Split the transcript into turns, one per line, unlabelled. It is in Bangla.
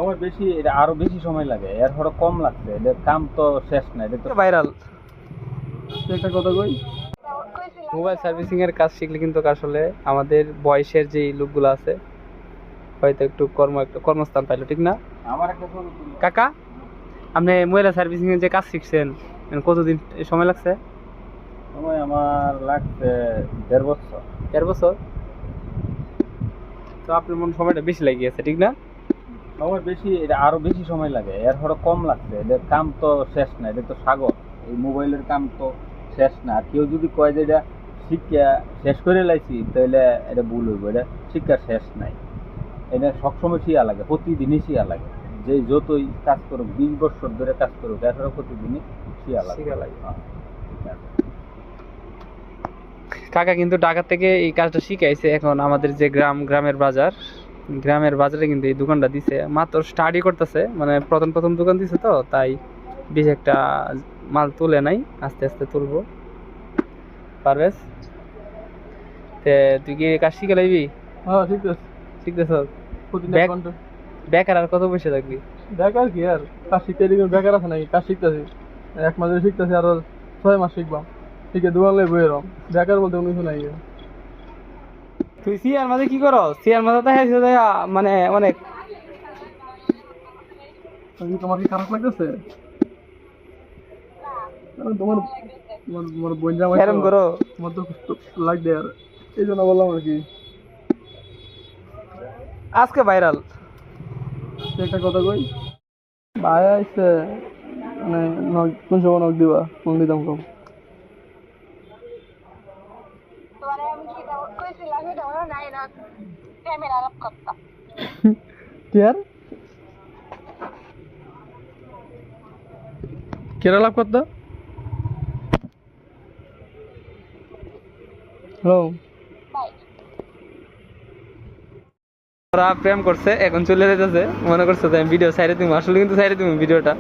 সময় বেশি, এটা আরো বেশি সময় লাগে, এর হলো কম লাগছে, এদের কাম তো শেষ নাই, এটা তো
ভাইরাল।
একটা কথা কই,
মোবাইল সার্ভিসিং এর কাজ শিখলে কিন্তু আসলে আমাদের বয়সের যে লোকগুলো আছে হয়তো একটু কর্মস্থান পাইলো, ঠিক না
আমার একটা কথা
কাকা? আপনি মোবাইল সার্ভিসিং এর যে কাজ শিখছেন কতদিন সময় লাগছে?
সময় আমার লাগছে 1.5 বছর।
1.5 বছর? তো আপনার মনে হয় সময়টা বেশি লাগিয়েছে, ঠিক না?
সময় বেশি, এটা আরো বেশি সময় লাগে, এর হলো কম লাগছে, এদের কাম তো শেষ নাই, এটা তো সাগর, এই মোবাইলের কাম তো শেষ না। আর কেউ যদি কয় যে এটা শিক্ষা শেষ করে লাইছি, তাহলে এটা ভুল হইব, এটা শিক্ষা শেষ নাই, এটা সবসময় শিয়া লাগে, প্রতিদিনই শিয়া লাগে। যে যতই কাজ করুক, 20 বছর ধরে কাজ করুক, এর হলো প্রতিদিনই শিয়া লাগে।
শিখা লাগে।
হ্যাঁ, ঠিক আছে।
কাকা কিন্তু ঢাকা থেকে এই কাজটা শিখাইছে। এখন আমাদের যে গ্রামের বাজারে কিন্তু এই দোকানটা দিছে, মাত্র স্টাডি করতেছে, মানে প্রথম প্রথম দোকান দিছে, তো তাই বেশ একটা মাল তুলে নাই, আস্তে আস্তে তুলবো। পারবেশ, তুই কি কাজ শিখে লাইবি?
হ্যাঁ শিখতেছি।
শিখতেছ?
প্রতিদিন এক ঘন্টা।
বেকার আর কত পয়সা থাকবি?
বেকার কি আর, কাজ শিখতে দিকে বেকার আছে নাকি? কাজ শিখতেছি, 1 মাস ধরে শিখতেছি, আরো 6 মাস শিখবাম। শিখে দোকান লাই বইয়ে রম, বেকার বলতে কোনো কিছু নাই।
তুই সিয়ার মাঝে কি করো? সিয়ার মাঝে দেখা মানে অনেক
তোমার কি খারাপ লাগতেছে? তোমার তোমার তোমার বোন জামাই
এরম করো।
তোমার তো লাগবে, আর এই জন্য বললাম আর কি।
আজকে ভাইরাল
একটা কথা কই, ভাই আইসে, মানে কোন সময় নক দিবা, কোন দিতাম কম। কি আর কেরালা করতো? হ্যালো,
ওরা প্রেম করছে, এখন চলে যেতেছে, মনে করছে যে আমি ভিডিও ছাইড়ে দিবো, আসলে কিন্তু ছাইড়ে দিবো ভিডিওটা।